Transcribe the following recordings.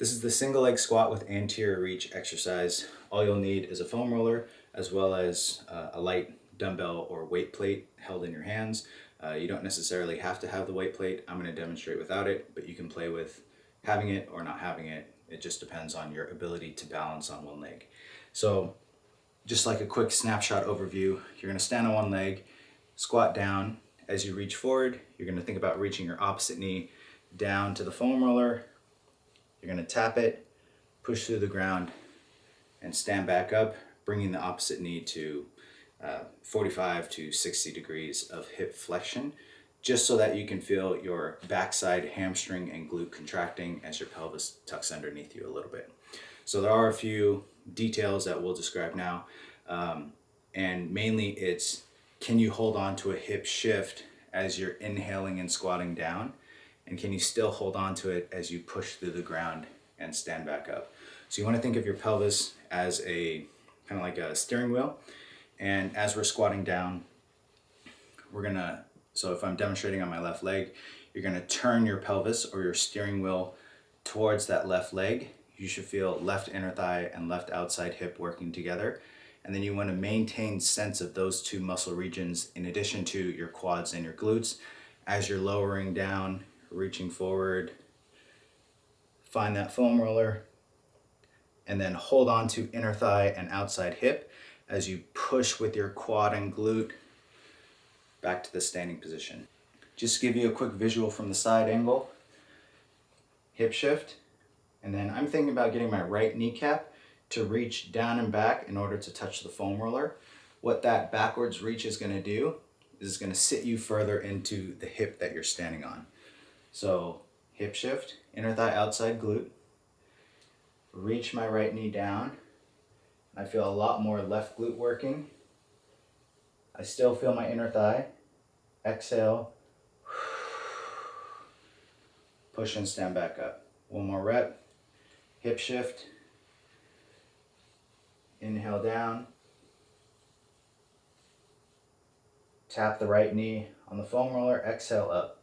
This is the single leg squat with anterior reach exercise. All you'll need is a foam roller as well as a light dumbbell or weight plate held in your hands. You don't necessarily have to have the weight plate. I'm going to demonstrate without it, but you can play with having it or not having it. It just depends on your ability to balance on one leg. So just like a quick snapshot overview, you're going to stand on one leg, squat down. As you reach forward, you're going to think about reaching your opposite knee down to the foam roller. You're going to tap it, push through the ground, and stand back up, bringing the opposite knee to 45 to 60 degrees of hip flexion, just so that you can feel your backside hamstring and glute contracting as your pelvis tucks underneath you a little bit. So there are a few details that we'll describe now, and mainly it's, can you hold on to a hip shift as you're inhaling and squatting down? And can you still hold on to it as you push through the ground and stand back up? So you want to think of your pelvis as a kind of like a steering wheel. And as we're squatting down, so if I'm demonstrating on my left leg, you're gonna turn your pelvis or your steering wheel towards that left leg. You should feel left inner thigh and left outside hip working together. And then you want to maintain sense of those two muscle regions in addition to your quads and your glutes. As you're lowering down, reaching forward, find that foam roller, and then hold on to inner thigh and outside hip as you push with your quad and glute back to the standing position. Just to give you a quick visual from the side angle, hip shift, and then I'm thinking about getting my right kneecap to reach down and back in order to touch the foam roller. What that backwards reach is going to do is it's going to sit you further into the hip that you're standing on. So hip shift, inner thigh outside glute, reach my right knee down. I feel a lot more left glute working. I still feel my inner thigh. Exhale, push and stand back up. One more rep, hip shift, inhale down, tap the right knee on the foam roller, exhale up.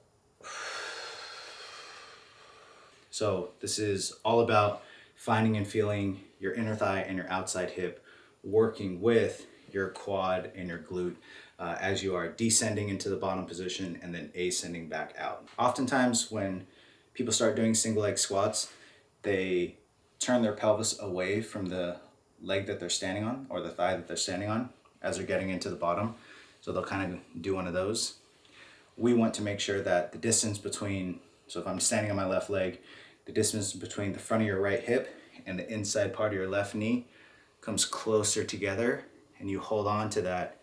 So this is all about finding and feeling your inner thigh and your outside hip working with your quad and your glute as you are descending into the bottom position and then ascending back out. Oftentimes when people start doing single leg squats, they turn their pelvis away from the leg that they're standing on or the thigh that they're standing on as they're getting into the bottom. So they'll kind of do one of those. We want to make sure that the distance between, so if I'm standing on my left leg, the distance between the front of your right hip and the inside part of your left knee comes closer together, and you hold on to that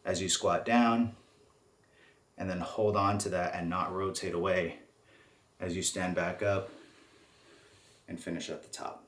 as you squat down, and then hold on to that and not rotate away as you stand back up and finish at the top.